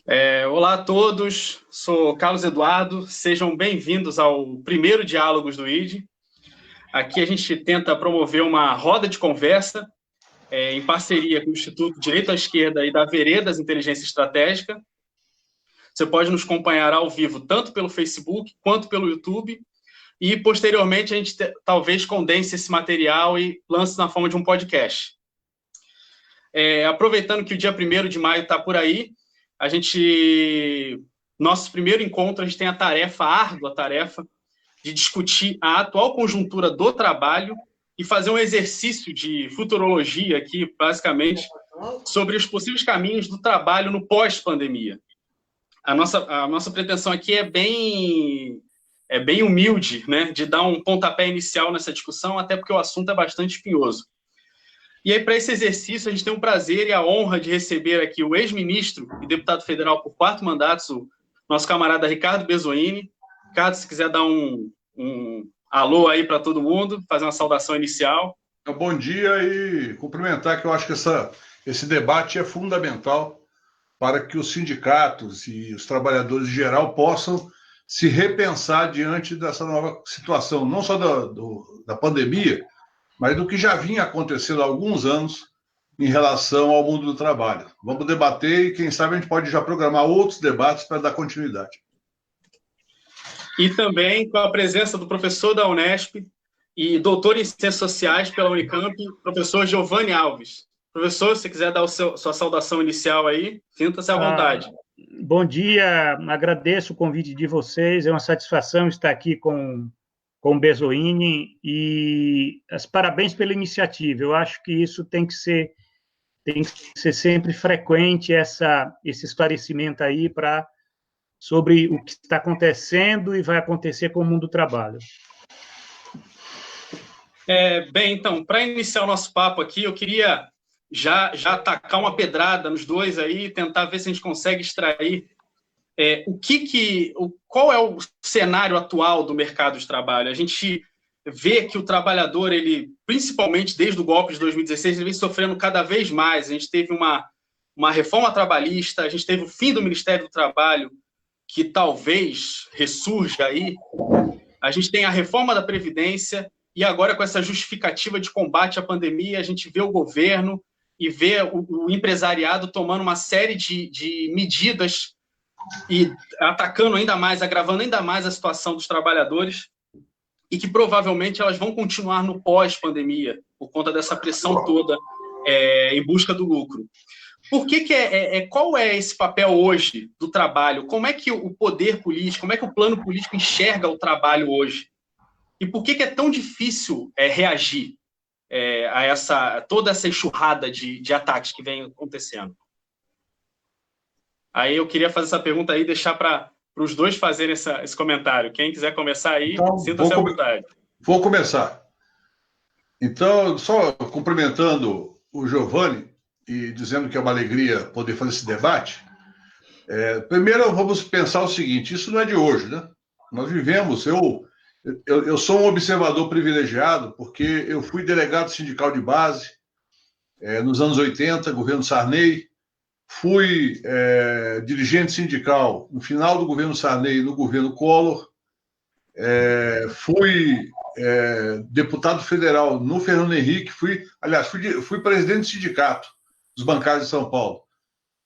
Olá a todos, sou Carlos Eduardo, sejam bem-vindos ao primeiro Diálogos do ID. Aqui a gente tenta promover uma roda de conversa em parceria com o Instituto Direito à Esquerda e da Veredas Inteligência Estratégica. Você pode nos acompanhar ao vivo tanto pelo Facebook quanto pelo YouTube e, posteriormente, a gente talvez condense esse material e lance na forma de um podcast. Aproveitando que o dia 1º de maio está por aí, nosso primeiro encontro, a gente tem a árdua tarefa de discutir a atual conjuntura do trabalho e fazer um exercício de futurologia aqui, basicamente, sobre os possíveis caminhos do trabalho no pós-pandemia. A nossa pretensão aqui é bem humilde, né, de dar um pontapé inicial nessa discussão, até porque o assunto é bastante espinhoso. E aí, para esse exercício, a gente tem o prazer e a honra de receber aqui o ex-ministro e deputado federal por 4 mandatos, o nosso camarada Ricardo Bezoini. Ricardo, se quiser dar um alô aí para todo mundo, fazer uma saudação inicial. Bom dia e cumprimentar que eu acho que esse debate é fundamental para que os sindicatos e os trabalhadores em geral possam se repensar diante dessa nova situação, não só da pandemia, mas do que já vinha acontecendo há alguns anos em relação ao mundo do trabalho. Vamos debater e, quem sabe, a gente pode já programar outros debates para dar continuidade. E também com a presença do professor da Unesp e doutor em Ciências Sociais pela Unicamp, professor Giovanni Alves. Professor, se quiser dar sua saudação inicial aí, sinta-se à vontade. Bom dia, agradeço o convite de vocês, é uma satisfação estar aqui com o Bezoini e parabéns pela iniciativa. Eu acho que isso tem que ser sempre frequente, esse esclarecimento aí sobre o que está acontecendo e vai acontecer com o mundo do trabalho. Bem, então, para iniciar o nosso papo aqui, eu queria já atacar uma pedrada nos dois aí, tentar ver se a gente consegue extrair qual é o cenário atual do mercado de trabalho. A gente vê que o trabalhador, ele, principalmente desde o golpe de 2016, ele vem sofrendo cada vez mais. A gente teve uma reforma trabalhista, a gente teve o fim do Ministério do Trabalho, que talvez ressurja aí. A gente tem a reforma da Previdência e agora, com essa justificativa de combate à pandemia, a gente vê o governo e vê o empresariado tomando uma série de medidas e atacando ainda mais, agravando ainda mais a situação dos trabalhadores e que provavelmente elas vão continuar no pós-pandemia por conta dessa pressão toda em busca do lucro. Qual é esse papel hoje do trabalho? Como é que o poder político, como é que o plano político enxerga o trabalho hoje? E por que é tão difícil reagir a toda essa enxurrada de ataques que vem acontecendo? Aí eu queria fazer essa pergunta aí e deixar para os dois fazerem esse comentário. Quem quiser começar aí, então, sinta-se à vontade. Vou começar. Então, só cumprimentando o Giovanni e dizendo que é uma alegria poder fazer esse debate. Primeiro, vamos pensar o seguinte, isso não é de hoje, né? Nós vivemos, eu sou um observador privilegiado, porque eu fui delegado sindical de base nos anos 80, governo Sarney, fui dirigente sindical no final do governo Sarney e no governo Collor, fui deputado federal no Fernando Henrique, fui presidente do sindicato dos bancários de São Paulo,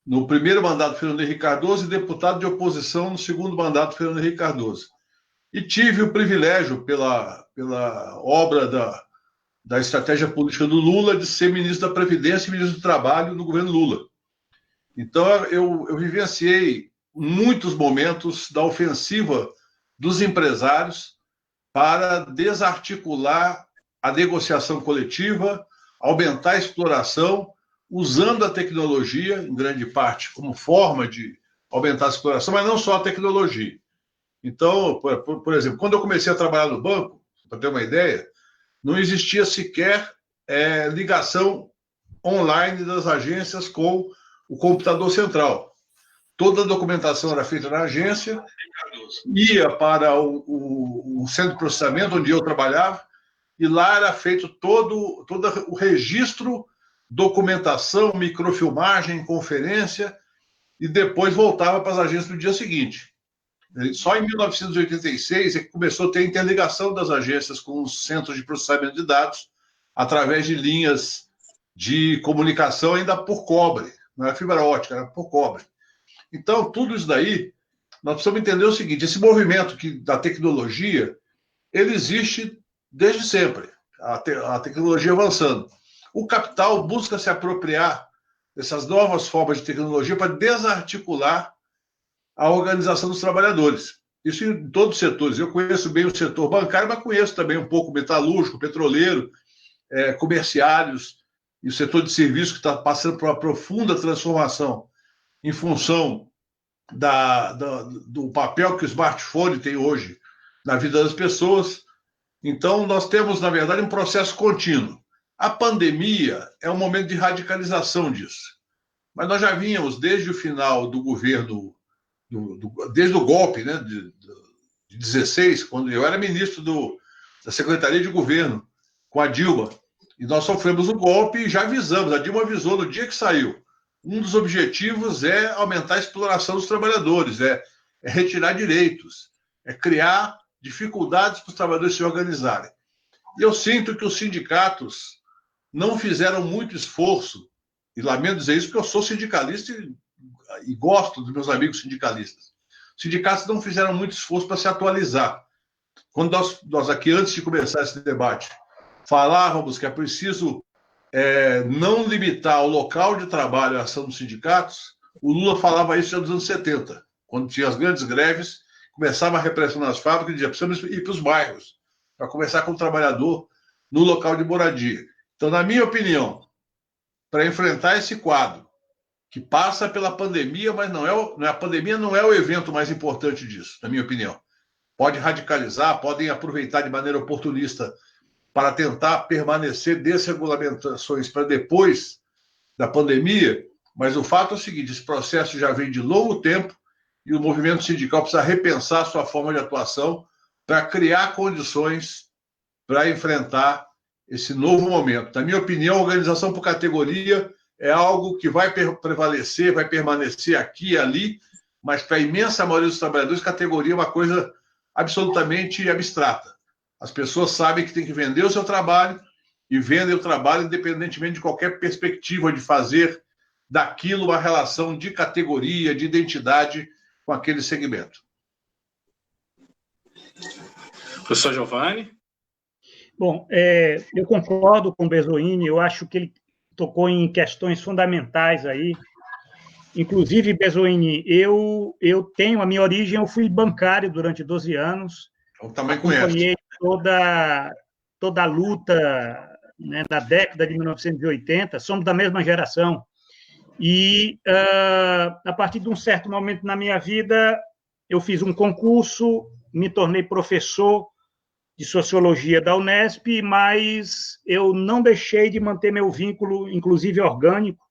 no primeiro mandato do Fernando Henrique Cardoso e deputado de oposição no segundo mandato do Fernando Henrique Cardoso. E tive o privilégio, pela obra da estratégia política do Lula, de ser ministro da Previdência e ministro do Trabalho no governo Lula. Então, eu vivenciei muitos momentos da ofensiva dos empresários para desarticular a negociação coletiva, aumentar a exploração, usando a tecnologia, em grande parte, como forma de aumentar a exploração, mas não só a tecnologia. Então, por exemplo, quando eu comecei a trabalhar no banco, para ter uma ideia, não existia sequer ligação online das agências com o computador central. Toda a documentação era feita na agência, ia para o centro de processamento, onde eu trabalhava, e lá era feito todo o registro, documentação, microfilmagem, conferência, e depois voltava para as agências no dia seguinte. Só em 1986 é que começou a ter interligação das agências com os centros de processamento de dados através de linhas de comunicação ainda por cobre. Não era fibra ótica, era por cobre. Então, tudo isso daí, nós precisamos entender o seguinte, esse movimento da tecnologia, ele existe desde sempre, a tecnologia avançando. O capital busca se apropriar dessas novas formas de tecnologia para desarticular a organização dos trabalhadores. Isso em todos os setores. Eu conheço bem o setor bancário, mas conheço também um pouco metalúrgico, petroleiro, comerciários, e o setor de serviços que está passando por uma profunda transformação em função do papel que o smartphone tem hoje na vida das pessoas. Então, nós temos, na verdade, um processo contínuo. A pandemia é um momento de radicalização disso. Mas nós já vínhamos, desde o final do governo, desde o golpe, né, de 16, quando eu era ministro da Secretaria de Governo, com a Dilma, e nós sofremos um golpe e já avisamos, a Dilma avisou no dia que saiu. Um dos objetivos é aumentar a exploração dos trabalhadores, é retirar direitos, é criar dificuldades para os trabalhadores se organizarem. E eu sinto que os sindicatos não fizeram muito esforço, e lamento dizer isso porque eu sou sindicalista e gosto dos meus amigos sindicalistas. Os sindicatos não fizeram muito esforço para se atualizar. Quando nós aqui, antes de começar esse debate, falávamos que é preciso não limitar o local de trabalho à ação dos sindicatos, o Lula falava isso já nos anos 70, quando tinha as grandes greves, começava a repressão nas fábricas e dizia, precisamos ir para os bairros, para conversar com o trabalhador no local de moradia. Então, na minha opinião, para enfrentar esse quadro, que passa pela pandemia, mas a pandemia não é o evento mais importante disso, na minha opinião. Pode radicalizar, podem aproveitar de maneira oportunista para tentar permanecer desregulamentações para depois da pandemia, mas o fato é o seguinte, esse processo já vem de longo tempo e o movimento sindical precisa repensar sua forma de atuação para criar condições para enfrentar esse novo momento. Na minha opinião, a organização por categoria é algo que vai prevalecer, vai permanecer aqui e ali, mas para a imensa maioria dos trabalhadores, categoria é uma coisa absolutamente abstrata. As pessoas sabem que tem que vender o seu trabalho e vendem o trabalho independentemente de qualquer perspectiva de fazer daquilo uma relação de categoria, de identidade com aquele segmento. Professor Giovanni? Bom, eu concordo com o Bezoini, eu acho que ele tocou em questões fundamentais aí. Inclusive, Bezoini, eu tenho a minha origem, eu fui bancário durante 12 anos. Eu também conheço. Toda a luta, né, da década de 1980, somos da mesma geração. E, a partir de um certo momento na minha vida, eu fiz um concurso, me tornei professor de Sociologia da Unesp, mas eu não deixei de manter meu vínculo, inclusive orgânico,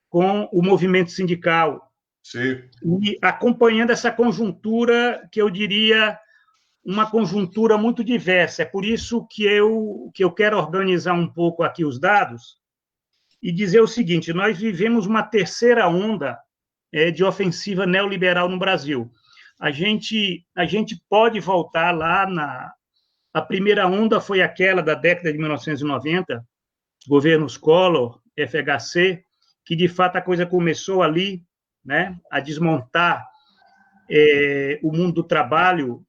com o movimento sindical. Sim. E acompanhando essa conjuntura, que eu diria uma conjuntura muito diversa. É por isso que eu quero organizar um pouco aqui os dados e dizer o seguinte, nós vivemos uma terceira onda de ofensiva neoliberal no Brasil. A gente pode voltar lá a primeira onda foi aquela da década de 1990, governos Collor, FHC, que, de fato, a coisa começou ali, né, a desmontar o mundo do trabalho,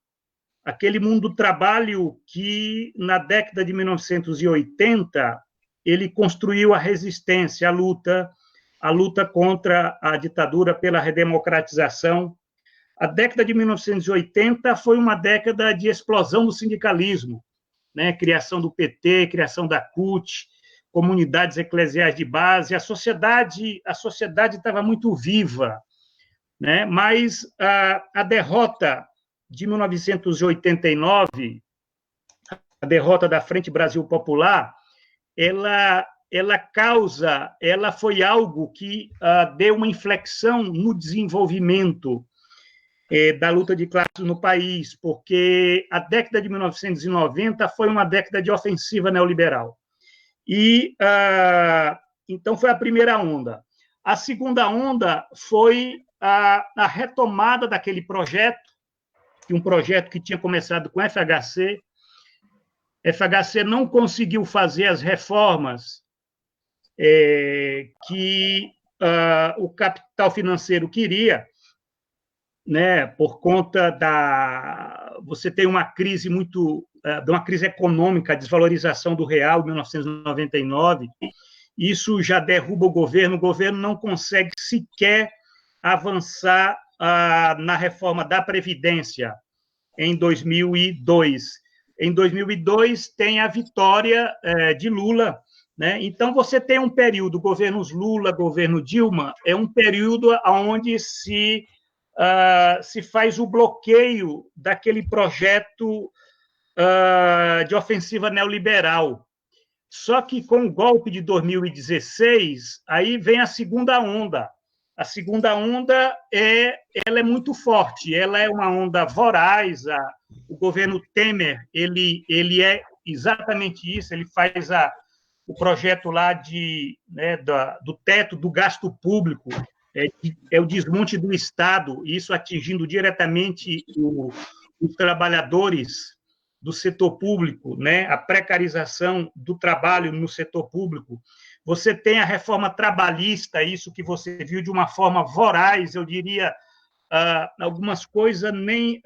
aquele mundo do trabalho que, na década de 1980, ele construiu a resistência, a luta contra a ditadura pela redemocratização. A década de 1980 foi uma década de explosão do sindicalismo, né? Criação do PT, criação da CUT, comunidades eclesiais de base, a sociedade estava muito viva, né? Mas a derrota de 1989, a derrota da Frente Brasil Popular, ela foi algo que deu uma inflexão no desenvolvimento da luta de classes no país, porque a década de 1990 foi uma década de ofensiva neoliberal. E, então, foi a primeira onda. A segunda onda foi a retomada daquele projeto, um projeto que tinha começado com FHC. FHC não conseguiu fazer as reformas que o capital financeiro queria, né, por conta você tem uma crise de uma crise econômica, a desvalorização do real em 1999, isso já derruba o governo não consegue sequer avançar na reforma da Previdência em 2002. Em 2002 tem a vitória de Lula, né? Então você tem um período, governos Lula, governo Dilma, é um período onde se faz o bloqueio daquele projeto de ofensiva neoliberal. Só que com o golpe de 2016, aí vem a segunda onda. A segunda onda ela é muito forte, ela é uma onda voraz. O governo Temer ele é exatamente isso, ele faz o projeto lá do teto do gasto público, é o desmonte do Estado, isso atingindo diretamente os trabalhadores do setor público, né? A precarização do trabalho no setor público. Você tem a reforma trabalhista, isso que você viu de uma forma voraz, eu diria, algumas coisas nem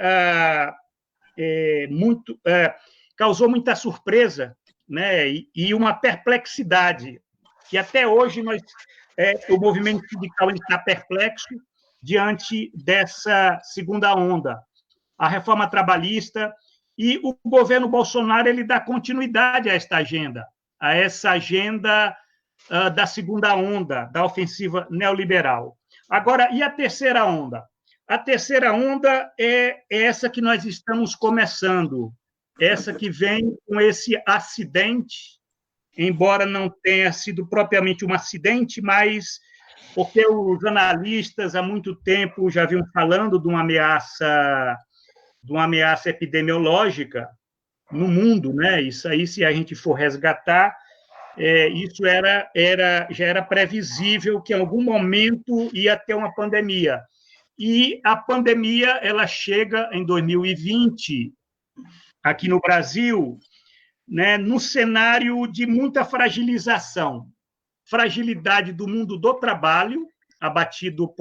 causou muita surpresa, né? E uma perplexidade, que até hoje o movimento sindical está perplexo diante dessa segunda onda. A reforma trabalhista, e o governo Bolsonaro ele dá continuidade a essa agenda da segunda onda, da ofensiva neoliberal. Agora, e a terceira onda? A terceira onda é essa que nós estamos começando, essa que vem com esse acidente, embora não tenha sido propriamente um acidente, mas porque os jornalistas há muito tempo já vinham falando de uma ameaça epidemiológica no mundo, né? Isso aí, se a gente for resgatar, isso já era previsível que em algum momento ia ter uma pandemia. E a pandemia ela chega em 2020 aqui no Brasil, né, no cenário de muita fragilidade do mundo do trabalho, abatido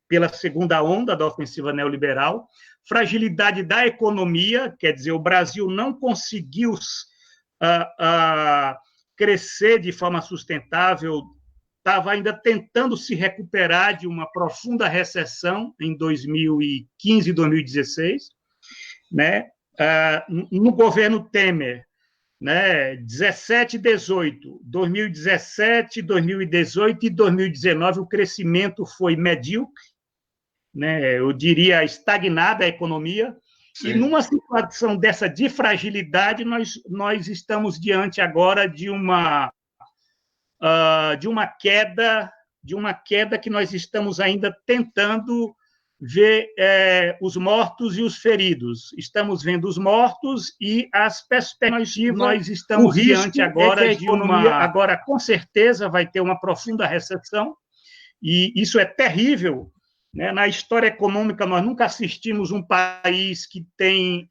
pela segunda onda da ofensiva neoliberal, fragilidade da economia, quer dizer, o Brasil não conseguiu crescer de forma sustentável, estava ainda tentando se recuperar de uma profunda recessão em 2015 e 2016, né? No governo Temer, né? 17, 18, 2017, 2018 e 2019 o crescimento foi medíocre, né? Eu diria estagnada a economia. Sim. E numa situação dessa de fragilidade, nós estamos diante agora de uma queda que nós estamos ainda tentando ver os mortos e os feridos. Estamos vendo os mortos e as perspectivas. Nós estamos diante agora de agora com certeza vai ter uma profunda recessão e isso é terrível. Né? Na história econômica, nós nunca assistimos um país que tem,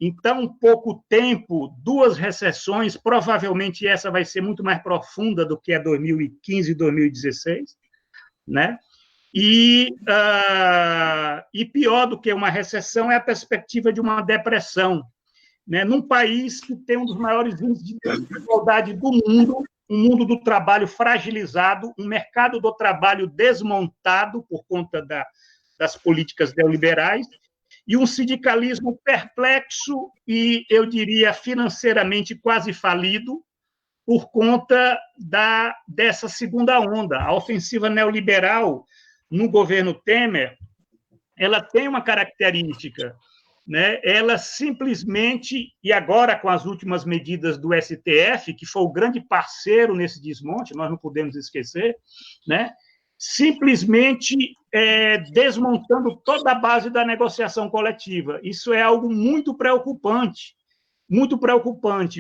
em tão pouco tempo, 2 recessões. Provavelmente essa vai ser muito mais profunda do que a 2015 e 2016. Né? E pior do que uma recessão é a perspectiva de uma depressão. Né? Num país que tem um dos maiores índices de desigualdade do mundo, um mundo do trabalho fragilizado, um mercado do trabalho desmontado por conta das políticas neoliberais e um sindicalismo perplexo e, eu diria, financeiramente quase falido por conta dessa segunda onda. A ofensiva neoliberal no governo Temer, ela tem uma característica, né? Ela simplesmente, e agora com as últimas medidas do STF, que foi o grande parceiro nesse desmonte, nós não podemos esquecer, né? Simplesmente desmontando toda a base da negociação coletiva. Isso é algo muito preocupante,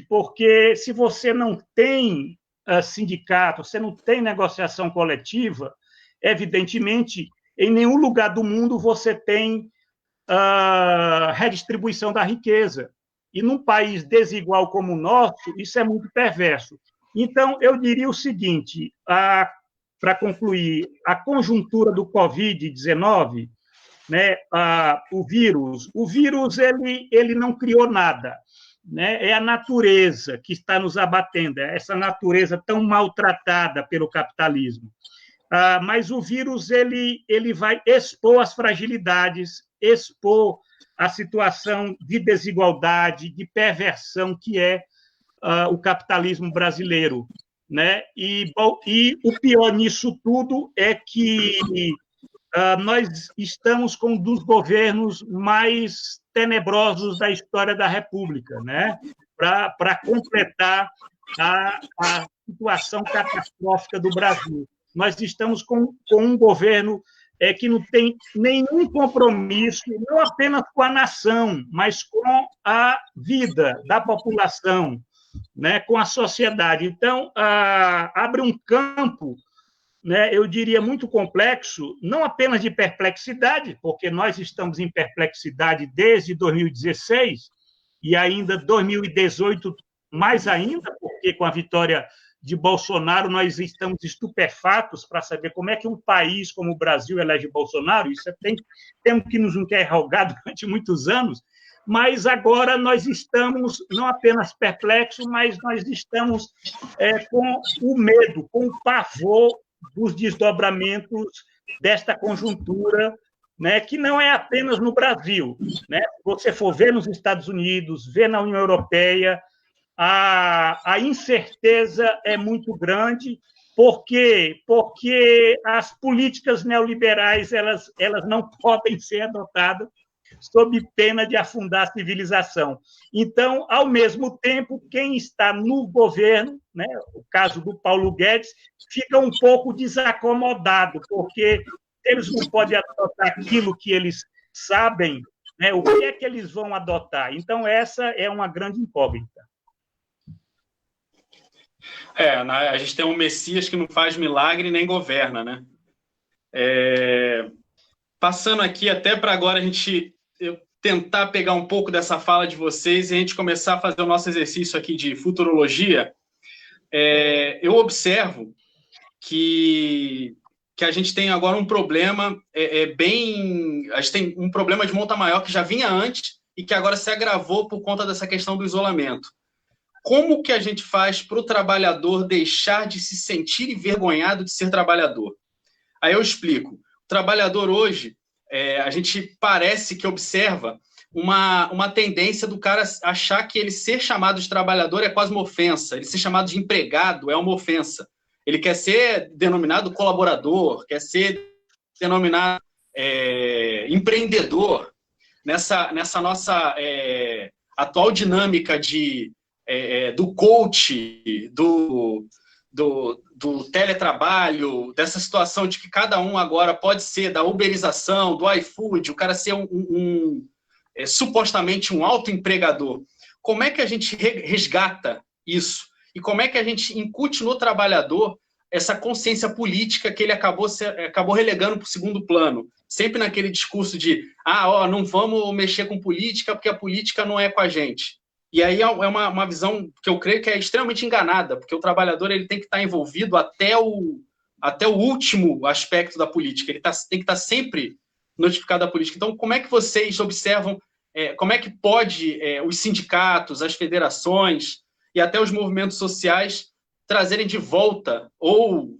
porque se você não tem sindicato, você não tem negociação coletiva, evidentemente, em nenhum lugar do mundo você tem redistribuição da riqueza. E num país desigual como o nosso, isso é muito perverso. Então, eu diria o seguinte, para concluir, a conjuntura do Covid-19, né, o vírus ele não criou nada, né? É a natureza que está nos abatendo, é essa natureza tão maltratada pelo capitalismo. Mas o vírus ele vai expor as fragilidades, expor a situação de desigualdade, de perversão que é o capitalismo brasileiro, né? E o pior nisso tudo é que nós estamos com um dos governos mais tenebrosos da história da República, né? Para completar a situação catastrófica do Brasil. Nós estamos com um governo que não tem nenhum compromisso, não apenas com a nação, mas com a vida da população, né, com a sociedade. Então, abre um campo, né, eu diria, muito complexo, não apenas de perplexidade, porque nós estamos em perplexidade desde 2016, e ainda 2018 mais ainda, porque com a vitória de Bolsonaro, nós estamos estupefatos para saber como é que um país como o Brasil elege Bolsonaro. Isso temos que nos interrogar durante muitos anos, mas agora nós estamos não apenas perplexos, mas nós estamos com o medo, com o pavor dos desdobramentos desta conjuntura, né, que não é apenas no Brasil, né? Se você for ver nos Estados Unidos, ver na União Europeia, a incerteza é muito grande. Por quê? Porque as políticas neoliberais elas não podem ser adotadas sob pena de afundar a civilização. Então, ao mesmo tempo, quem está no governo, né, o caso do Paulo Guedes, fica um pouco desacomodado, porque eles não podem adotar aquilo que eles sabem, né, o que é que eles vão adotar. Então, essa é uma grande incógnita. A gente tem um Messias que não faz milagre nem governa, né? Passando aqui até para agora eu tentar pegar um pouco dessa fala de vocês e a gente começar a fazer o nosso exercício aqui de futurologia, eu observo que a gente tem agora um problema a gente tem um problema de monta maior que já vinha antes e que agora se agravou por conta dessa questão do isolamento. Como que a gente faz para o trabalhador deixar de se sentir envergonhado de ser trabalhador? Aí eu explico. O trabalhador hoje, a gente parece que observa uma tendência do cara achar que ele ser chamado de trabalhador é quase uma ofensa, ele ser chamado de empregado é uma ofensa. Ele quer ser denominado colaborador, quer ser denominado empreendedor. Nessa nossa atual dinâmica do coach, do teletrabalho, dessa situação de que cada um agora pode ser da uberização, do iFood, o cara ser supostamente um autoempregador. Como é que a gente resgata isso? E como é que a gente incute no trabalhador essa consciência política que ele acabou relegando para o segundo plano? Sempre naquele discurso de não vamos mexer com política porque a política não é com a gente. E aí é uma visão que eu creio que é extremamente enganada, porque o trabalhador ele tem que estar envolvido até o último aspecto da política, ele tem que estar sempre notificado da política. Então, como é que vocês observam, como é que pode os sindicatos, as federações e até os movimentos sociais trazerem de volta ou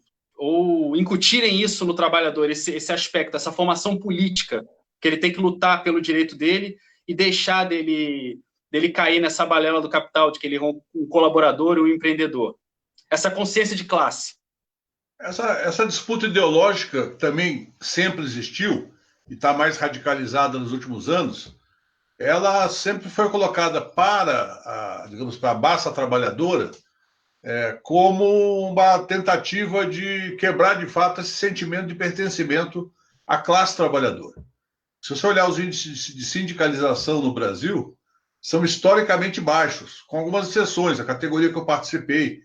incutirem isso no trabalhador, esse aspecto, essa formação política, que ele tem que lutar pelo direito dele e deixar dele cair nessa balela do capital, de que ele é um colaborador e um empreendedor. Essa consciência de classe. Essa disputa ideológica também sempre existiu e está mais radicalizada nos últimos anos. Ela sempre foi colocada para a massa trabalhadora como uma tentativa de quebrar, de fato, esse sentimento de pertencimento à classe trabalhadora. Se você olhar os índices de sindicalização no Brasil, são historicamente baixos, com algumas exceções. A categoria que eu participei,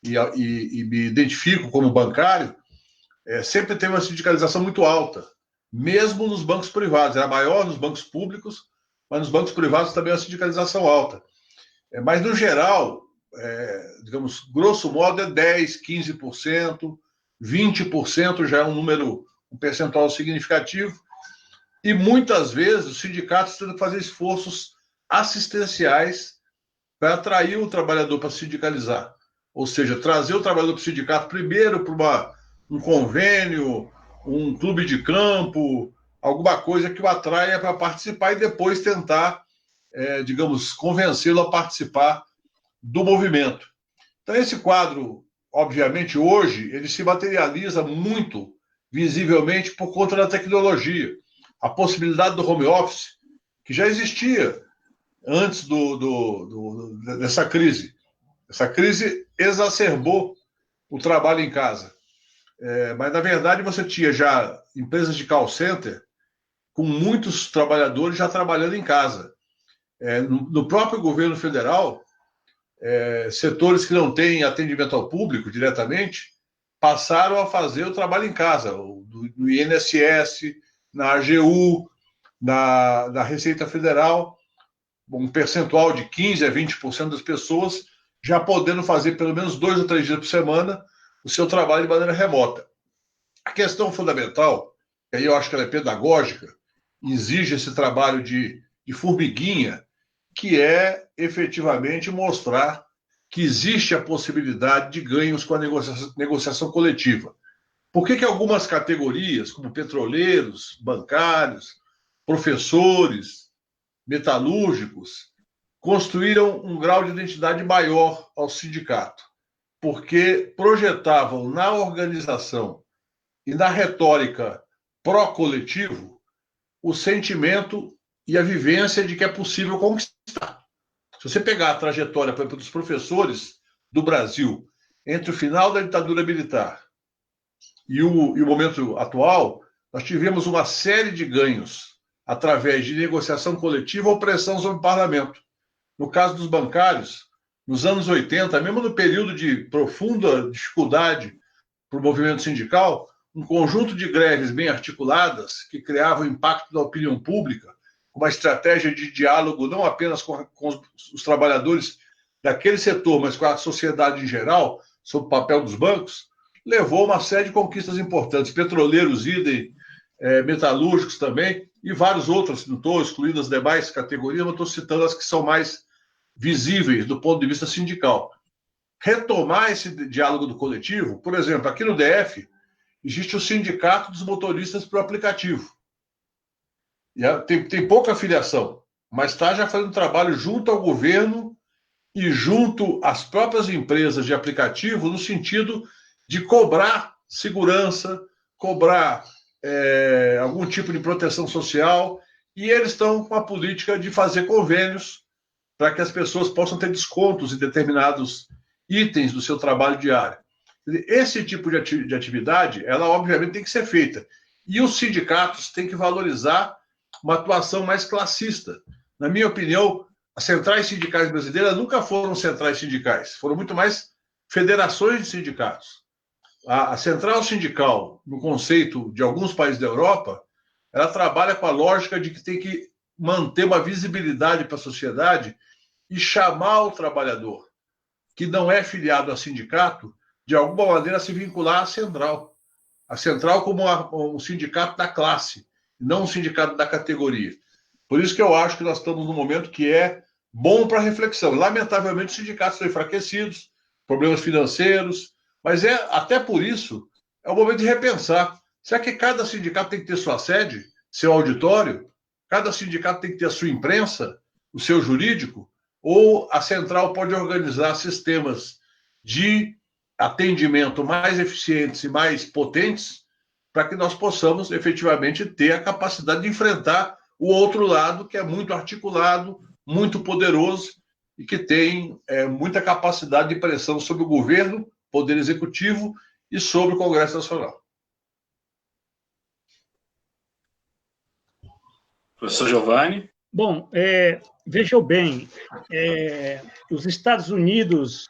e me identifico como bancário, sempre teve uma sindicalização muito alta, mesmo nos bancos privados. Era maior nos bancos públicos, mas nos bancos privados também a sindicalização alta. Mas, no geral, digamos, grosso modo, é 10%, 15%, 20% já é um percentual significativo, e muitas vezes os sindicatos têm que fazer esforços assistenciais para atrair o trabalhador para sindicalizar. Ou seja, trazer o trabalhador para o sindicato primeiro para um convênio, um clube de campo, alguma coisa que o atraia para participar e depois tentar, digamos, convencê-lo a participar do movimento. Então, esse quadro, obviamente, hoje, ele se materializa muito visivelmente por conta da tecnologia. A possibilidade do home office, que já existia antes dessa crise. Essa crise exacerbou o trabalho em casa. Mas, na verdade, você tinha já empresas de call center com muitos trabalhadores já trabalhando em casa. No próprio governo federal, setores que não têm atendimento ao público diretamente passaram a fazer o trabalho em casa, no INSS, na AGU, na Receita Federal, um percentual de 15% a 20% das pessoas já podendo fazer pelo menos 2 ou 3 dias por semana o seu trabalho de maneira remota. A questão fundamental, e aí eu acho que ela é pedagógica, exige esse trabalho de formiguinha, que é efetivamente mostrar que existe a possibilidade de ganhos com a negociação coletiva. Por que algumas categorias, como petroleiros, bancários, professores, metalúrgicos, construíram um grau de identidade maior ao sindicato? Porque projetavam na organização e na retórica pró-coletivo o sentimento e a vivência de que é possível conquistar. Se você pegar a trajetória, por exemplo, dos professores do Brasil entre o final da ditadura militar e o momento atual, nós tivemos uma série de ganhos através de negociação coletiva ou pressão sobre o parlamento. No caso dos bancários, nos anos 80, mesmo no período de profunda dificuldade para o movimento sindical, um conjunto de greves bem articuladas que criavam impacto na opinião pública, uma estratégia de diálogo não apenas com os trabalhadores daquele setor, mas com a sociedade em geral, sobre o papel dos bancos, levou a uma série de conquistas importantes. Petroleiros, idem, metalúrgicos também, e vários outros, não estou excluindo as demais categorias, mas estou citando as que são mais visíveis do ponto de vista sindical. Retomar esse diálogo do coletivo, por exemplo, aqui no DF, existe o Sindicato dos Motoristas para o Aplicativo. Tem pouca afiliação, mas está já fazendo trabalho junto ao governo e junto às próprias empresas de aplicativo, no sentido de cobrar segurança, cobrar algum tipo de proteção social, e eles estão com a política de fazer convênios para que as pessoas possam ter descontos em determinados itens do seu trabalho diário. Esse tipo de atividade, ela obviamente tem que ser feita. E os sindicatos têm que valorizar uma atuação mais classista. Na minha opinião, as centrais sindicais brasileiras nunca foram centrais sindicais, foram muito mais federações de sindicatos. A central sindical, no conceito de alguns países da Europa, ela trabalha com a lógica de que tem que manter uma visibilidade para a sociedade e chamar o trabalhador, que não é filiado a sindicato, de alguma maneira a se vincular à central. A central como um sindicato da classe, não um sindicato da categoria. Por isso que eu acho que nós estamos num momento que é bom para reflexão. Lamentavelmente, os sindicatos estão enfraquecidos, problemas financeiros, mas até por isso é o momento de repensar. Será que cada sindicato tem que ter sua sede, seu auditório? Cada sindicato tem que ter a sua imprensa, o seu jurídico? Ou a central pode organizar sistemas de atendimento mais eficientes e mais potentes para que nós possamos efetivamente ter a capacidade de enfrentar o outro lado, que é muito articulado, muito poderoso e que tem muita capacidade de pressão sobre o governo, Poder Executivo e sobre o Congresso Nacional. Professor Giovanni? Bom, vejam bem, os Estados Unidos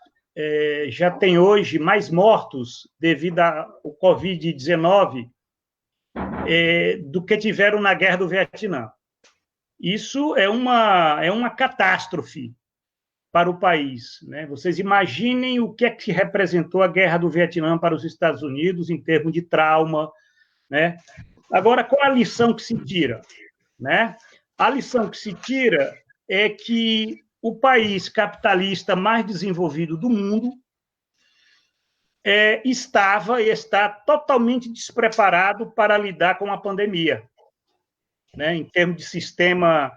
já tem hoje mais mortos devido ao Covid-19 do que tiveram na Guerra do Vietnã. Isso é uma catástrofe para o país, né? Vocês imaginem o que é que representou a Guerra do Vietnã para os Estados Unidos em termos de trauma, né? Agora, qual a lição que se tira, né? A lição que se tira é que o país capitalista mais desenvolvido do mundo estava e está totalmente despreparado para lidar com a pandemia, né? Em termos de sistema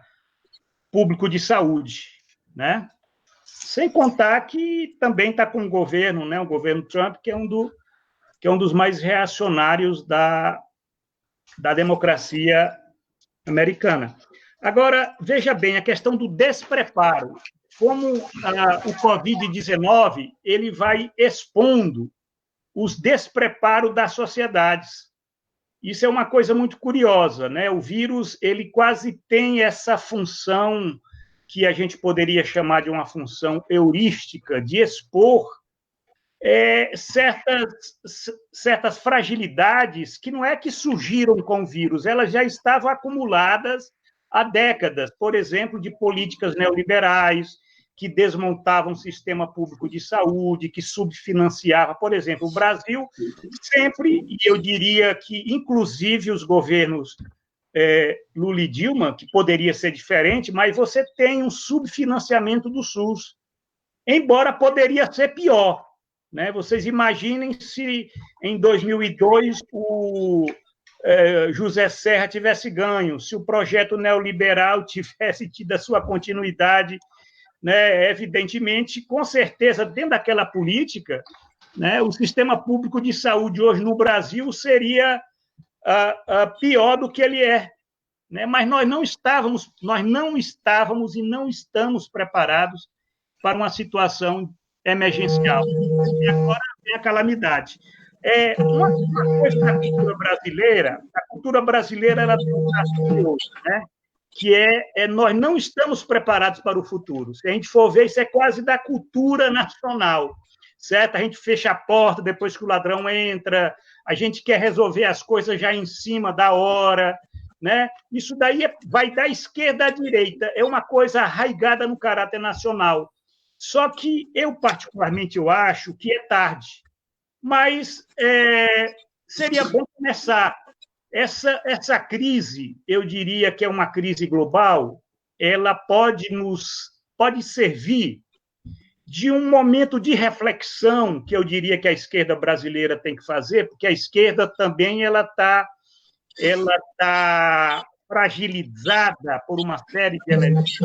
público de saúde, né? Sem contar que também está com o governo, né? O governo Trump, que é um dos mais reacionários da democracia americana. Agora, veja bem, a questão do despreparo, como o Covid-19 ele vai expondo os despreparos das sociedades. Isso é uma coisa muito curiosa, né? O vírus ele quase tem essa função que a gente poderia chamar de uma função heurística, de expor certas fragilidades que não é que surgiram com o vírus, elas já estavam acumuladas há décadas, por exemplo, de políticas neoliberais que desmontavam o sistema público de saúde, que subfinanciava, por exemplo, o Brasil sempre, e eu diria que inclusive os governos Lula e Dilma, que poderia ser diferente, mas você tem um subfinanciamento do SUS, embora poderia ser pior, né? Vocês imaginem se em 2002 o José Serra tivesse ganho, se o projeto neoliberal tivesse tido a sua continuidade, né? Evidentemente, com certeza, dentro daquela política, né, o sistema público de saúde hoje no Brasil seria pior do que ele é, né? Mas nós não estávamos e não estamos preparados para uma situação emergencial. E agora vem a calamidade. Uma coisa da cultura brasileira ela tem um traço curioso, né? Que nós não estamos preparados para o futuro. Se a gente for ver, isso é quase da cultura nacional, certo? A gente fecha a porta depois que o ladrão entra, a gente quer resolver as coisas já em cima da hora, né? Isso daí vai da esquerda à direita, é uma coisa arraigada no caráter nacional. Só que eu, particularmente, eu acho que é tarde. Mas seria bom começar. Essa crise, eu diria que é uma crise global, ela pode servir de um momento de reflexão que eu diria que a esquerda brasileira tem que fazer, porque a esquerda também ela tá fragilizada por uma série de elementos,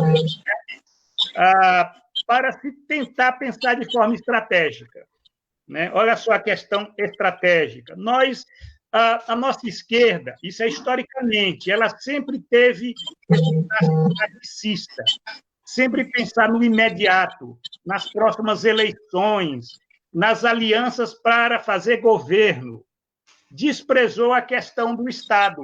para se tentar pensar de forma estratégica, né? Olha só a questão estratégica. A nossa esquerda, isso é historicamente, ela sempre teve tacticista, sempre pensar no imediato, nas próximas eleições, nas alianças para fazer governo. Desprezou a questão do Estado,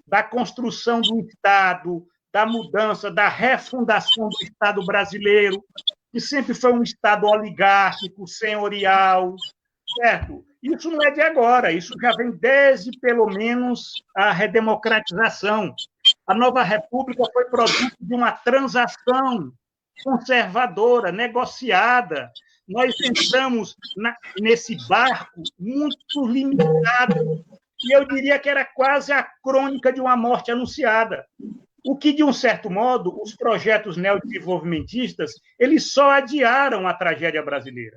da construção do Estado, da mudança, da refundação do Estado brasileiro, que sempre foi um Estado oligárquico, senhorial, certo? Isso não é de agora, isso já vem desde, pelo menos, a redemocratização. A nova república foi produto de uma transação conservadora, negociada. Nós entramos nesse barco muito limitado, e eu diria que era quase a crônica de uma morte anunciada. O que, de um certo modo, os projetos neodesenvolvimentistas, eles só adiaram a tragédia brasileira,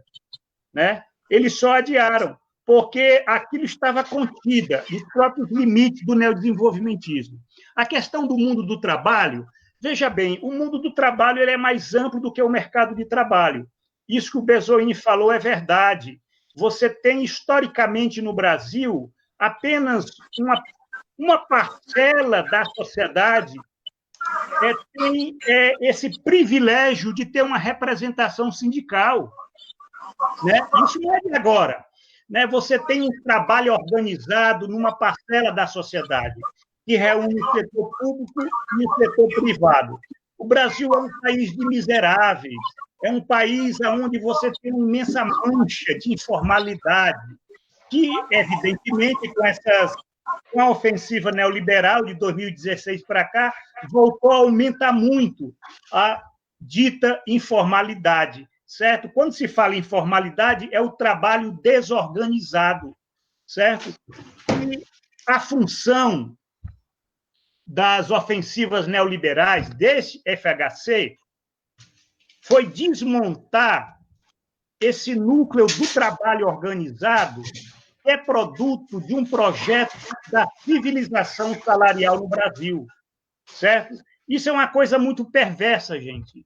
né? Eles só adiaram, porque aquilo estava contida nos próprios limites do neodesenvolvimentismo. A questão do mundo do trabalho, veja bem, o mundo do trabalho ele é mais amplo do que o mercado de trabalho. Isso que o Bezoini falou é verdade. Você tem, historicamente, no Brasil, apenas uma parcela da sociedade tem esse privilégio de ter uma representação sindical, né? Isso não é de agora, né? Você tem um trabalho organizado numa parcela da sociedade que reúne o setor público e o setor privado. O Brasil é um país de miseráveis, é um país onde você tem uma imensa mancha de informalidade, que, evidentemente, com a ofensiva neoliberal de 2016 para cá, voltou a aumentar muito a dita informalidade, certo? Quando se fala em informalidade, é o trabalho desorganizado, certo? E a função das ofensivas neoliberais desse FHC foi desmontar esse núcleo do trabalho organizado, que é produto de um projeto da civilização salarial no Brasil, certo? Isso é uma coisa muito perversa, gente.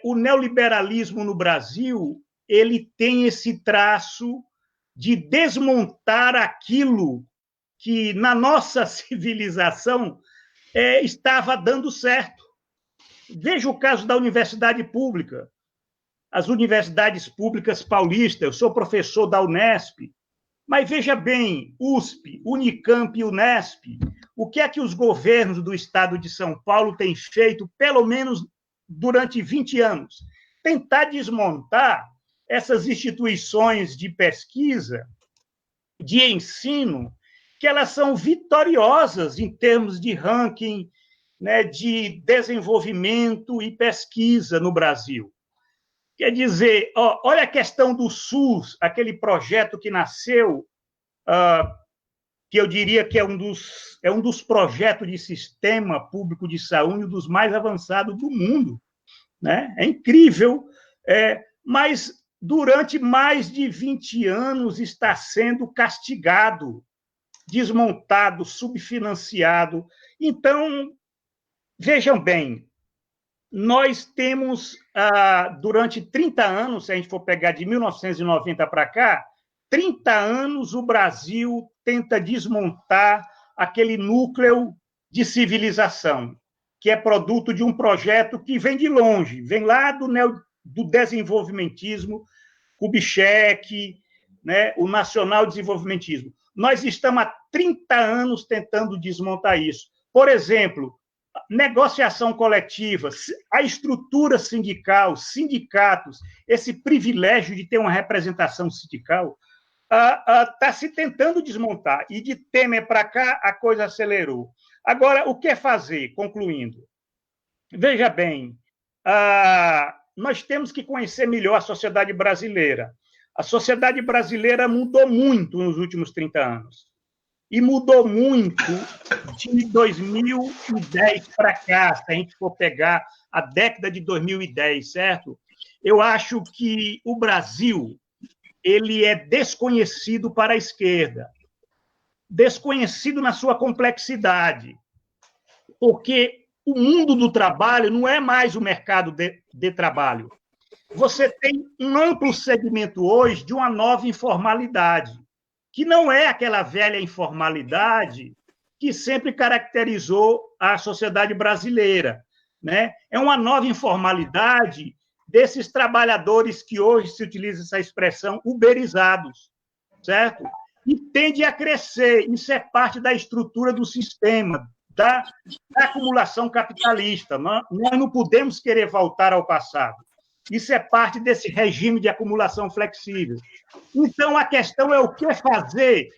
O neoliberalismo no Brasil, ele tem esse traço de desmontar aquilo que, na nossa civilização, estava dando certo. Veja o caso da universidade pública. As universidades públicas paulistas, eu sou professor da Unesp, mas veja bem, USP, Unicamp e Unesp, o que é que os governos do estado de São Paulo têm feito, pelo menos durante 20 anos? Tentar desmontar essas instituições de pesquisa, de ensino, que elas são vitoriosas em termos de ranking, né, de desenvolvimento e pesquisa no Brasil. Quer dizer, olha a questão do SUS, aquele projeto que nasceu, que eu diria que é um dos projetos de sistema público de saúde, um dos mais avançados do mundo, né? É incrível, mas durante mais de 20 anos está sendo castigado, desmontado, subfinanciado. Então, vejam bem, nós temos, durante 30 anos, se a gente for pegar de 1990 para cá, 30 anos o Brasil tenta desmontar aquele núcleo de civilização, que é produto de um projeto que vem de longe, vem lá do desenvolvimentismo, Kubitschek, né, o nacional desenvolvimentismo. Nós estamos há 30 anos tentando desmontar isso. Por exemplo, negociação coletiva, a estrutura sindical, sindicatos, esse privilégio de ter uma representação sindical, está se tentando desmontar. E de Temer para cá, a coisa acelerou. Agora, o que fazer? Concluindo. Veja bem, nós temos que conhecer melhor a sociedade brasileira. A sociedade brasileira mudou muito nos últimos 30 anos. E mudou muito de 2010 para cá, se a gente for pegar a década de 2010, certo? Eu acho que o Brasil ele é desconhecido para a esquerda, desconhecido na sua complexidade, porque o mundo do trabalho não é mais o mercado de trabalho. Você tem um amplo segmento hoje de uma nova informalidade, que não é aquela velha informalidade que sempre caracterizou a sociedade brasileira, né? É uma nova informalidade desses trabalhadores que hoje se utiliza essa expressão uberizados, certo? E tende a crescer, isso é parte da estrutura do sistema, da acumulação capitalista. Nós não podemos querer voltar ao passado. Isso é parte desse regime de acumulação flexível. Então, a questão é o que fazer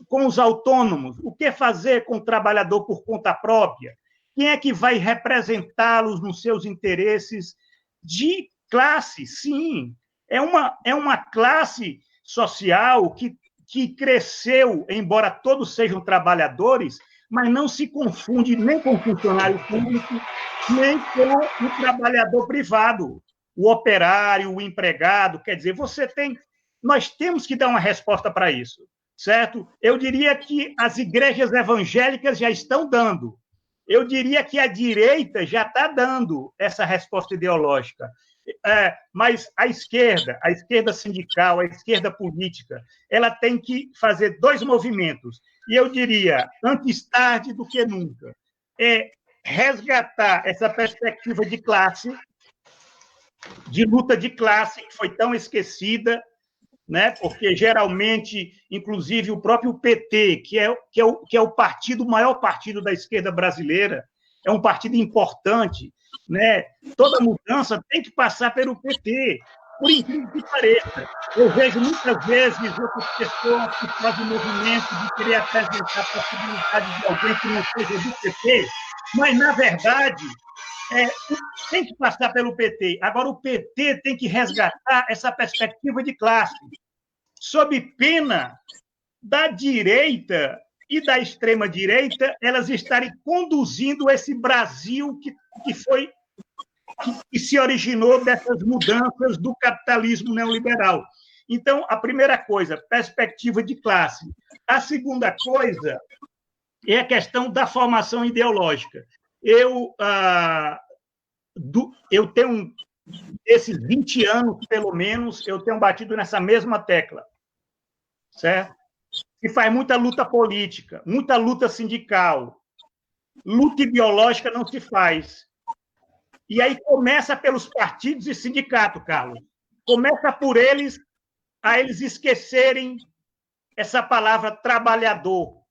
com os autônomos, o que fazer com o trabalhador por conta própria, quem é que vai representá-los nos seus interesses de classe? Sim, é uma classe social que cresceu, embora todos sejam trabalhadores, mas não se confunde nem com o funcionário público, nem com o trabalhador privado. O operário, o empregado, quer dizer, nós temos que dar uma resposta para isso, certo? Eu diria que as igrejas evangélicas já estão dando. Eu diria que a direita já está dando essa resposta ideológica. Mas a esquerda sindical, a esquerda política, ela tem que fazer dois movimentos. E eu diria, antes tarde do que nunca, resgatar essa perspectiva de classe, de luta de classe, que foi tão esquecida, né? Porque, geralmente, inclusive, o próprio PT, que é o partido, o maior partido da esquerda brasileira, é um partido importante, né? Toda mudança tem que passar pelo PT, por incrível que pareça. Eu vejo muitas vezes outras pessoas que fazem movimento de querer apresentar a possibilidade de alguém que não seja do PT, mas, na verdade, tem que passar pelo PT. Agora, o PT tem que resgatar essa perspectiva de classe, sob pena da direita e da extrema-direita elas estarem conduzindo esse Brasil que se originou dessas mudanças do capitalismo neoliberal. Então, a primeira coisa, perspectiva de classe. A segunda coisa é a questão da formação ideológica. Eu tenho, esses 20 anos, pelo menos, eu tenho batido nessa mesma tecla, certo? Se faz muita luta política, muita luta sindical, luta ideológica não se faz. E aí começa pelos partidos e sindicatos, Carlos. Começa por eles, a eles esquecerem essa palavra trabalhador,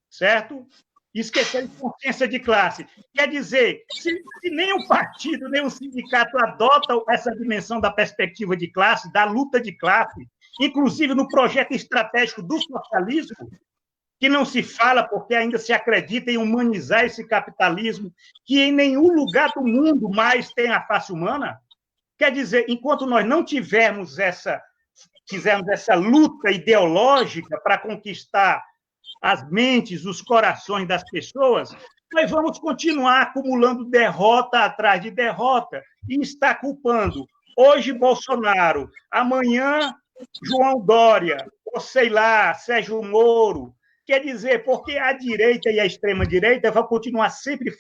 certo? Esquecerem consciência de classe. Quer dizer, se nem o partido, nem o sindicato adotam essa dimensão da perspectiva de classe, da luta de classe, inclusive no projeto estratégico do socialismo, que não se fala porque ainda se acredita em humanizar esse capitalismo, que em nenhum lugar do mundo mais tem a face humana. Quer dizer, enquanto nós não fizermos essa luta ideológica para conquistar as mentes, os corações das pessoas, nós vamos continuar acumulando derrota atrás de derrota e está culpando hoje Bolsonaro, amanhã João Dória, ou sei lá, Sérgio Moro. Quer dizer, porque a direita e a extrema-direita vão continuar sempre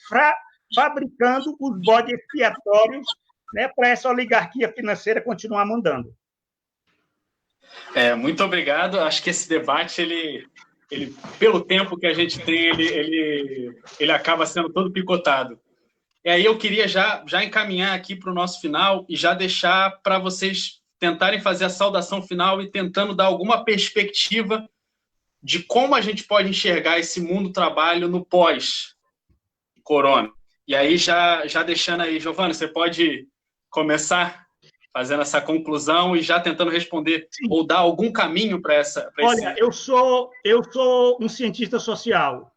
fabricando os bodes expiatórios, né, para essa oligarquia financeira continuar mandando. Muito obrigado. Acho que esse debate, ele pelo tempo que a gente tem, ele acaba sendo todo picotado. E aí eu queria já encaminhar aqui para o nosso final e já deixar para vocês tentarem fazer a saudação final e tentando dar alguma perspectiva de como a gente pode enxergar esse mundo do trabalho no pós-corona. E aí, já deixando aí, Giovana, você pode começar fazendo essa conclusão e já tentando responder. Sim. Ou dar algum caminho para essa... Olha, eu sou um cientista social.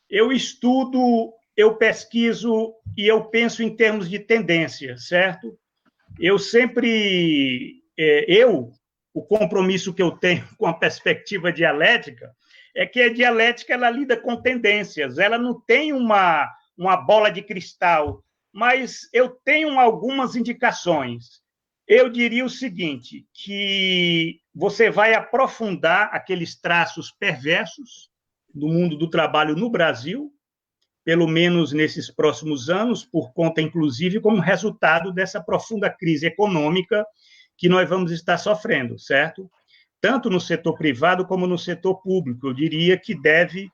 Eu estudo, eu pesquiso e eu penso em termos de tendência, certo? Eu sempre... o compromisso que eu tenho com a perspectiva dialética é que a dialética ela lida com tendências, ela não tem uma bola de cristal, mas eu tenho algumas indicações. Eu diria o seguinte, que você vai aprofundar aqueles traços perversos do mundo do trabalho no Brasil, pelo menos nesses próximos anos, por conta, inclusive, como resultado dessa profunda crise econômica que nós vamos estar sofrendo, certo? Tanto no setor privado como no setor público. Eu diria que deve,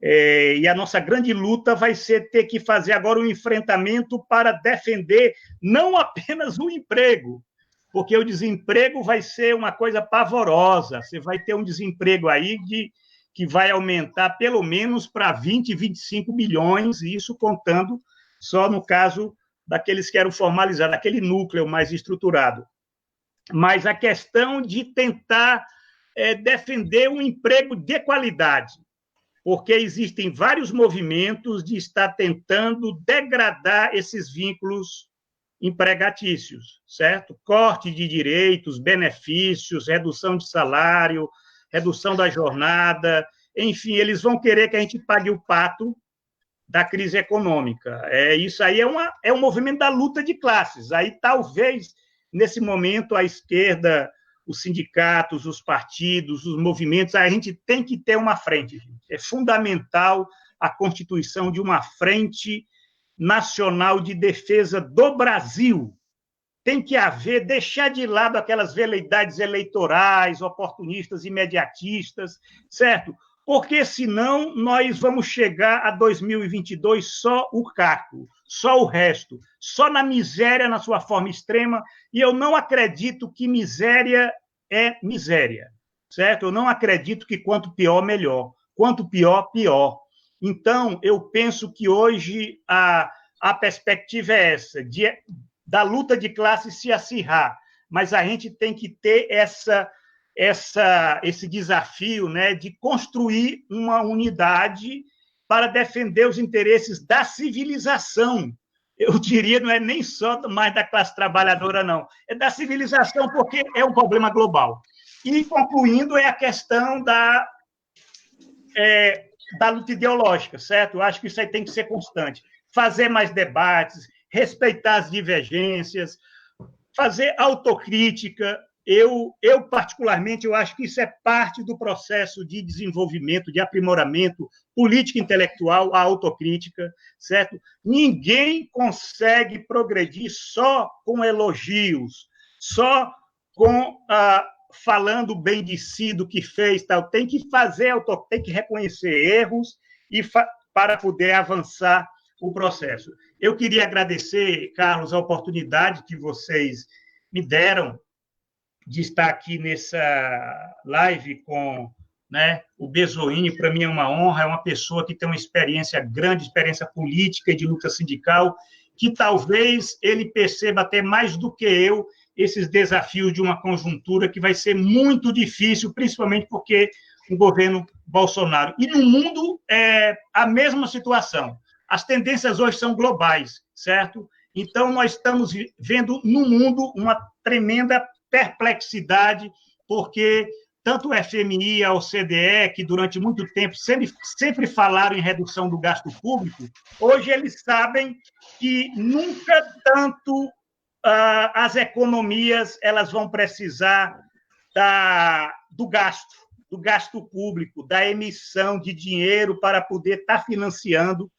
e a nossa grande luta vai ser ter que fazer agora um enfrentamento para defender não apenas o emprego, porque o desemprego vai ser uma coisa pavorosa. Você vai ter um desemprego aí que vai aumentar pelo menos para 20, 25 milhões, e isso contando só no caso daqueles que eram formalizados, aquele núcleo mais estruturado. Mas a questão de tentar defender um emprego de qualidade, porque existem vários movimentos de estar tentando degradar esses vínculos empregatícios, certo? Corte de direitos, benefícios, redução de salário, redução da jornada, enfim, eles vão querer que a gente pague o pato da crise econômica. Isso aí é um movimento da luta de classes. Aí, talvez, nesse momento, a esquerda, os sindicatos, os partidos, os movimentos, a gente tem que ter uma frente. Gente. É fundamental a constituição de uma frente nacional de defesa do Brasil. Tem que haver, deixar de lado aquelas veleidades eleitorais, oportunistas, imediatistas, certo? Porque, senão, nós vamos chegar a 2022 só o caco, só o resto, só na miséria, na sua forma extrema, e eu não acredito que miséria é miséria, certo? Eu não acredito que quanto pior, melhor. Quanto pior, pior. Então, eu penso que hoje a perspectiva é essa, da luta de classe se acirrar, mas a gente tem que ter esse desafio, né, de construir uma unidade para defender os interesses da civilização. Eu diria, não é nem só mais da classe trabalhadora, não. É da civilização, porque é um problema global. E, concluindo, é a questão da luta ideológica, certo? Eu acho que isso aí tem que ser constante. Fazer mais debates, respeitar as divergências, fazer autocrítica. Eu, particularmente, eu acho que isso é parte do processo de desenvolvimento, de aprimoramento político intelectual, a autocrítica, certo? Ninguém consegue progredir só com elogios, só com falando bem de si, do que fez, tal. Tem que tem que reconhecer erros para poder avançar o processo. Eu queria agradecer, Carlos, a oportunidade que vocês me deram de estar aqui nessa live com, né, o Bezoini. Para mim é uma honra, é uma pessoa que tem uma experiência grande, experiência política e de luta sindical, que talvez ele perceba até mais do que eu esses desafios de uma conjuntura que vai ser muito difícil, principalmente porque o governo Bolsonaro. E no mundo é a mesma situação. As tendências hoje são globais, certo? Então, nós estamos vendo no mundo uma tremenda perplexidade, porque tanto o FMI e a OCDE, que durante muito tempo sempre falaram em redução do gasto público, hoje eles sabem que nunca tanto as economias elas vão precisar do gasto público, da emissão de dinheiro para poder estar financiando,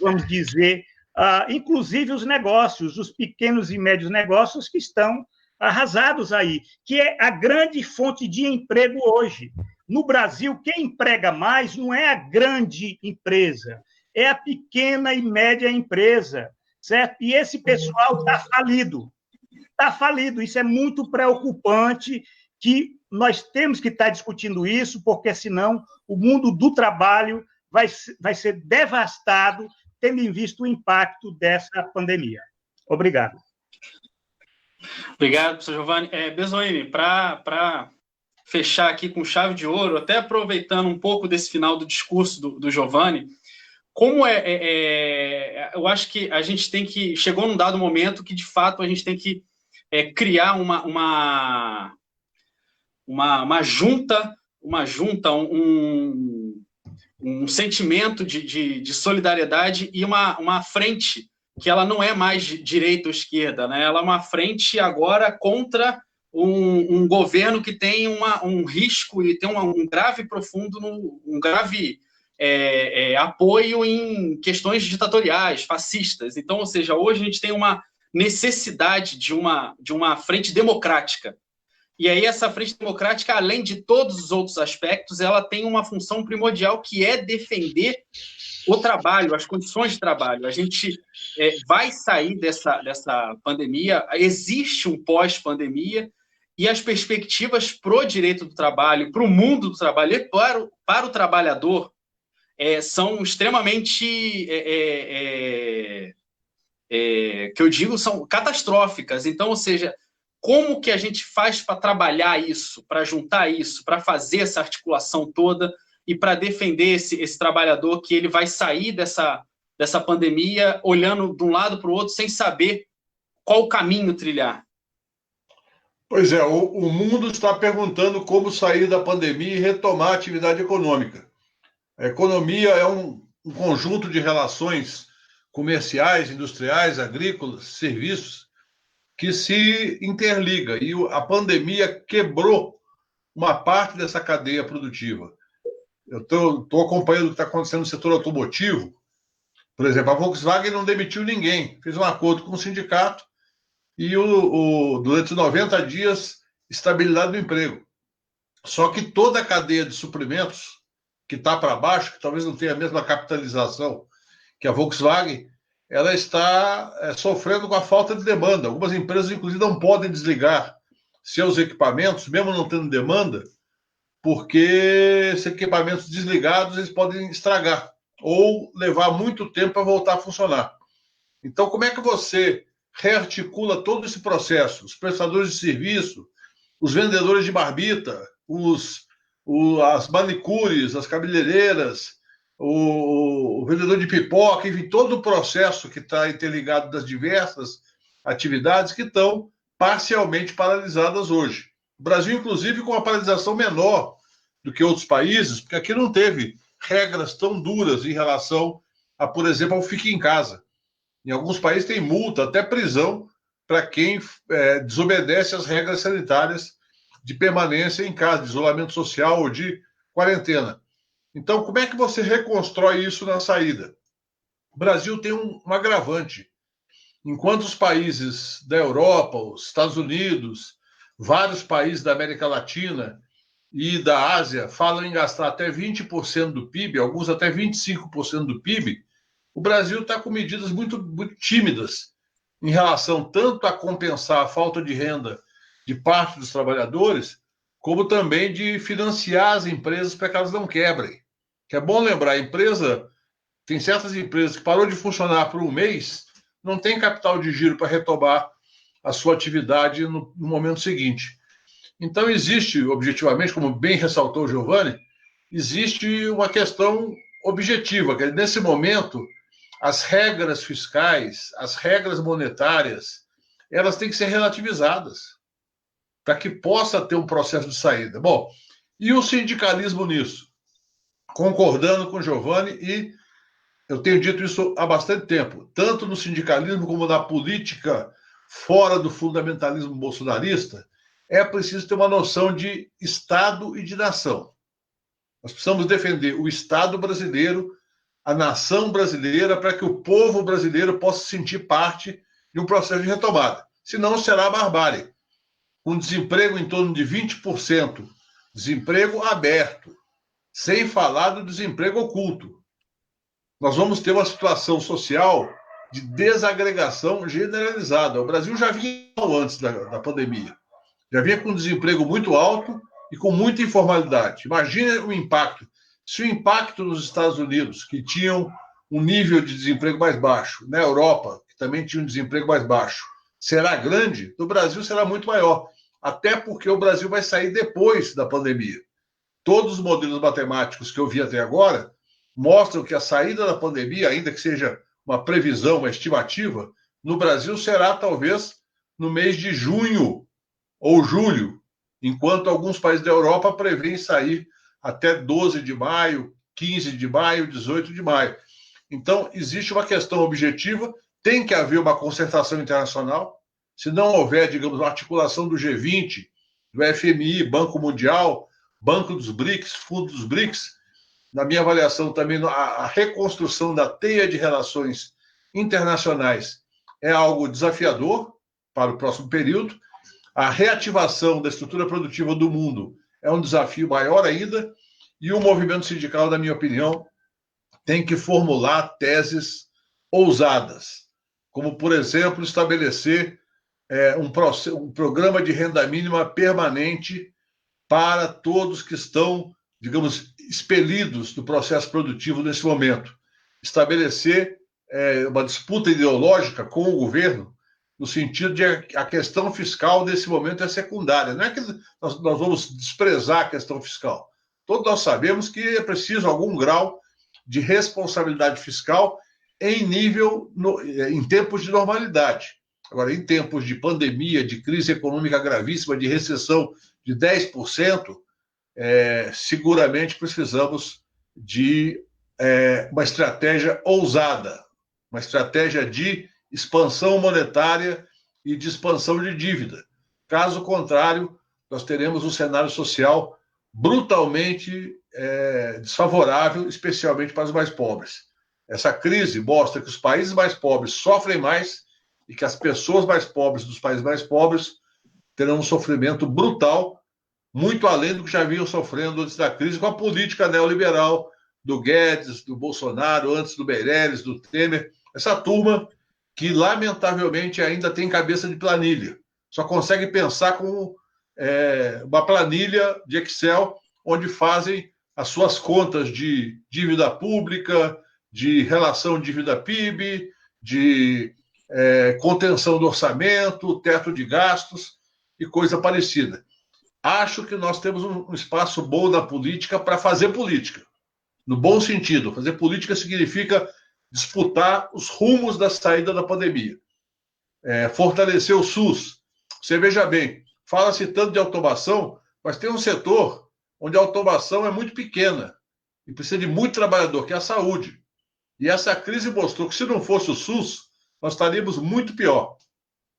vamos dizer, inclusive os negócios, os pequenos e médios negócios que estão arrasados aí, que é a grande fonte de emprego hoje. No Brasil, quem emprega mais não é a grande empresa, é a pequena e média empresa, certo? E esse pessoal está falido. Está falido. Isso é muito preocupante, que nós temos que estar discutindo isso, porque senão o mundo do trabalho vai ser devastado, tendo em vista o impacto dessa pandemia. Obrigado. Obrigado, professor Giovanni. Bezoini, para fechar aqui com chave de ouro, até aproveitando um pouco desse final do discurso do Giovanni, como eu acho que a gente tem que... Chegou num dado momento que, de fato, a gente tem que criar uma junta, um sentimento de solidariedade e uma frente que ela não é mais de direita ou esquerda, né? Ela é uma frente agora contra um governo que tem um risco e tem um grave apoio em questões ditatoriais, fascistas. Então, ou seja, hoje a gente tem uma necessidade de uma frente democrática. E aí essa frente democrática, além de todos os outros aspectos, ela tem uma função primordial, que é defender o trabalho, as condições de trabalho. A gente vai sair dessa pandemia, existe um pós-pandemia, e as perspectivas para o direito do trabalho, para o mundo do trabalho e para o trabalhador são extremamente, que eu digo, são catastróficas. Então, ou seja, como que a gente faz para trabalhar isso, para juntar isso, para fazer essa articulação toda e para defender esse trabalhador que ele vai sair dessa pandemia olhando de um lado para o outro sem saber qual o caminho trilhar? Pois é, o mundo está perguntando como sair da pandemia e retomar a atividade econômica. A economia é um conjunto de relações comerciais, industriais, agrícolas, serviços, que se interliga. E a pandemia quebrou uma parte dessa cadeia produtiva. Eu estou acompanhando o que está acontecendo no setor automotivo. Por exemplo, a Volkswagen não demitiu ninguém, fez um acordo com o sindicato e durante 90 dias, estabilidade do emprego. Só que toda a cadeia de suprimentos que está para baixo, que talvez não tenha a mesma capitalização que a Volkswagen, ela está sofrendo com a falta de demanda. Algumas empresas, inclusive, não podem desligar seus equipamentos, mesmo não tendo demanda, porque esses equipamentos desligados eles podem estragar ou levar muito tempo para voltar a funcionar. Então, como é que você rearticula todo esse processo? Os prestadores de serviço, os vendedores de marmita, as manicures, as cabeleireiras, o vendedor de pipoca, enfim, todo o processo que está interligado das diversas atividades que estão parcialmente paralisadas hoje. O Brasil, inclusive, com uma paralisação menor do que outros países, porque aqui não teve regras tão duras em relação a, por exemplo, ao fique em casa. Em alguns países tem multa, até prisão, para quem desobedece às regras sanitárias de permanência em casa, de isolamento social ou de quarentena. Então, como é que você reconstrói isso na saída? O Brasil tem um agravante. Enquanto os países da Europa, os Estados Unidos, vários países da América Latina e da Ásia falam em gastar até 20% do PIB, alguns até 25% do PIB, o Brasil está com medidas muito, muito tímidas em relação tanto a compensar a falta de renda de parte dos trabalhadores, como também de financiar as empresas para que elas não quebrem. Que é bom lembrar, a empresa, tem certas empresas que parou de funcionar por um mês, não tem capital de giro para retomar a sua atividade no momento seguinte. Então, existe, objetivamente, como bem ressaltou o Giovanni, existe uma questão objetiva, que nesse momento, as regras fiscais, as regras monetárias, elas têm que ser relativizadas para que possa ter um processo de saída. Bom, e o sindicalismo nisso? Concordando com o Giovanni, e eu tenho dito isso há bastante tempo, tanto no sindicalismo como na política fora do fundamentalismo bolsonarista, é preciso ter uma noção de Estado e de nação. Nós precisamos defender o Estado brasileiro, a nação brasileira, para que o povo brasileiro possa sentir parte de um processo de retomada. Senão será barbárie. Com desemprego em torno de 20%, desemprego aberto, sem falar do desemprego oculto. Nós vamos ter uma situação social de desagregação generalizada. O Brasil já vinha antes da pandemia. Já vinha com desemprego muito alto e com muita informalidade. Imagine o impacto. Se o impacto nos Estados Unidos, que tinham um nível de desemprego mais baixo, na Europa, que também tinha um desemprego mais baixo, será grande, no Brasil será muito maior. Até porque o Brasil vai sair depois da pandemia. Todos os modelos matemáticos que eu vi até agora mostram que a saída da pandemia, ainda que seja uma previsão, uma estimativa, no Brasil será talvez no mês de junho ou julho, enquanto alguns países da Europa prevêem sair até 12 de maio, 15 de maio, 18 de maio. Então, existe uma questão objetiva, tem que haver uma concertação internacional. Se não houver, digamos, uma articulação do G20, do FMI, Banco Mundial, Banco dos BRICS, Fundo dos BRICS, na minha avaliação também a reconstrução da teia de relações internacionais é algo desafiador para o próximo período. A reativação da estrutura produtiva do mundo é um desafio maior ainda, e o movimento sindical, na minha opinião, tem que formular teses ousadas, como, por exemplo, estabelecer um programa de renda mínima permanente para todos que estão, digamos, expelidos do processo produtivo nesse momento. Estabelecer uma disputa ideológica com o governo, no sentido de a questão fiscal nesse momento é secundária. Não é que nós vamos desprezar a questão fiscal. Todos nós sabemos que é preciso algum grau de responsabilidade fiscal em tempos de normalidade. Agora, em tempos de pandemia, de crise econômica gravíssima, de recessão de 10%, seguramente precisamos de uma estratégia ousada, uma estratégia de expansão monetária e de expansão de dívida. Caso contrário, nós teremos um cenário social brutalmente desfavorável, especialmente para os mais pobres. Essa crise mostra que os países mais pobres sofrem mais e que as pessoas mais pobres dos países mais pobres terão um sofrimento brutal, muito além do que já vinham sofrendo antes da crise, com a política neoliberal do Guedes, do Bolsonaro, antes do Meirelles, do Temer. Essa turma que, lamentavelmente, ainda tem cabeça de planilha. Só consegue pensar como uma planilha de Excel, onde fazem as suas contas de dívida pública, de relação dívida-PIB, de contenção do orçamento, teto de gastos e coisa parecida. Acho que nós temos um espaço bom na política para fazer política, no bom sentido. Fazer política significa disputar os rumos da saída da pandemia. Fortalecer o SUS. Você veja bem, fala-se tanto de automação, mas tem um setor onde a automação é muito pequena e precisa de muito trabalhador, que é a saúde. E essa crise mostrou que se não fosse o SUS, nós estaríamos muito pior.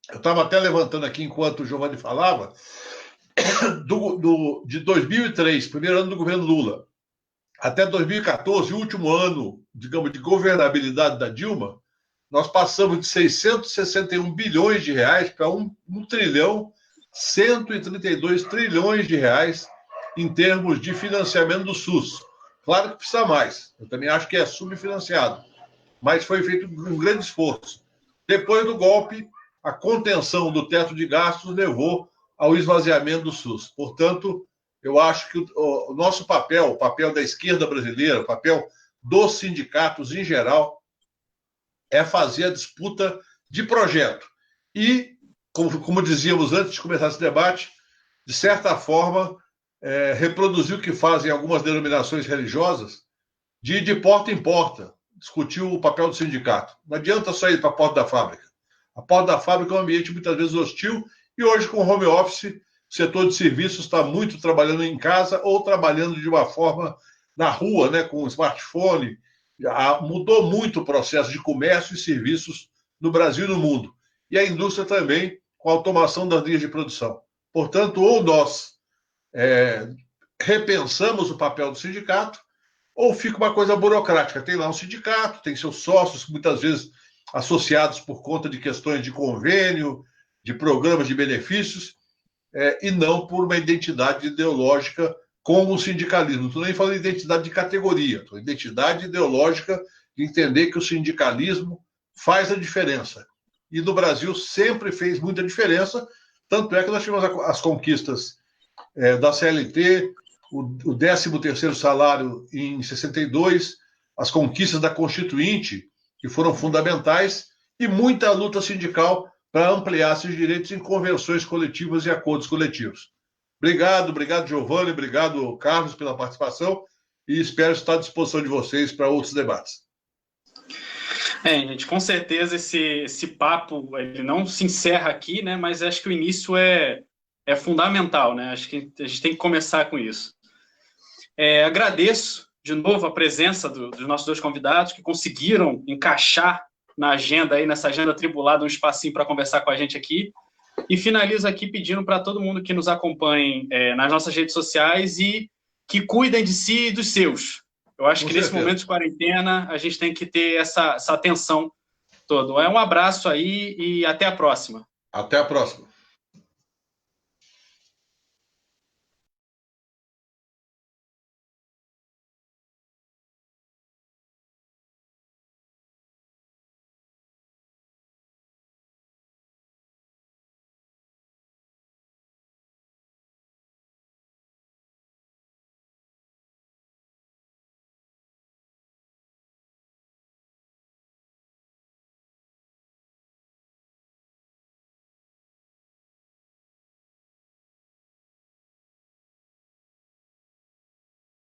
Eu estava até levantando aqui, enquanto o Giovanni falava, de 2003, primeiro ano do governo Lula, até 2014, o último ano, digamos, de governabilidade da Dilma, nós passamos de 661 bilhões de reais para 1 trilhão 132 trilhões de reais em termos de financiamento do SUS. Claro que precisa mais. Eu também acho que é subfinanciado. Mas foi feito um grande esforço. Depois do golpe, a contenção do teto de gastos levou ao esvaziamento do SUS. Portanto, eu acho que o nosso papel, o papel da esquerda brasileira, o papel dos sindicatos em geral, é fazer a disputa de projeto. E, como dizíamos antes de começar esse debate, de certa forma, reproduzir o que fazem algumas denominações religiosas, de ir de porta em porta, discutir o papel do sindicato. Não adianta só ir para a porta da fábrica. A porta da fábrica é um ambiente muitas vezes hostil, e hoje, com o home office, o setor de serviços está muito trabalhando em casa ou trabalhando de uma forma na rua, né, com o smartphone. Mudou muito o processo de comércio e serviços no Brasil e no mundo. E a indústria também, com a automação das linhas de produção. Portanto, ou nós repensamos o papel do sindicato, ou fica uma coisa burocrática. Tem lá um sindicato, tem seus sócios, muitas vezes associados por conta de questões de convênio, de programas de benefícios, e não por uma identidade ideológica com o sindicalismo. Não estou nem falando de identidade de categoria, estou falando de identidade ideológica de entender que o sindicalismo faz a diferença. E no Brasil sempre fez muita diferença, tanto é que nós tivemos as conquistas da CLT, o 13º salário em 62, as conquistas da Constituinte, que foram fundamentais, e muita luta sindical para ampliar esses direitos em convenções coletivas e acordos coletivos. Obrigado, Giovanni, obrigado, Carlos, pela participação, e espero estar à disposição de vocês para outros debates. Gente, com certeza esse papo ele não se encerra aqui, né? Mas acho que o início é fundamental, né? Acho que a gente tem que começar com isso. Agradeço de novo a presença dos nossos dois convidados que conseguiram encaixar na agenda aí, nessa agenda tribulada, um espacinho para conversar com a gente aqui. E finalizo aqui pedindo para todo mundo que nos acompanhe nas nossas redes sociais e que cuidem de si e dos seus. Eu acho que nesse momento de quarentena a gente tem que ter essa atenção toda. Um abraço aí e até a próxima. Até a próxima.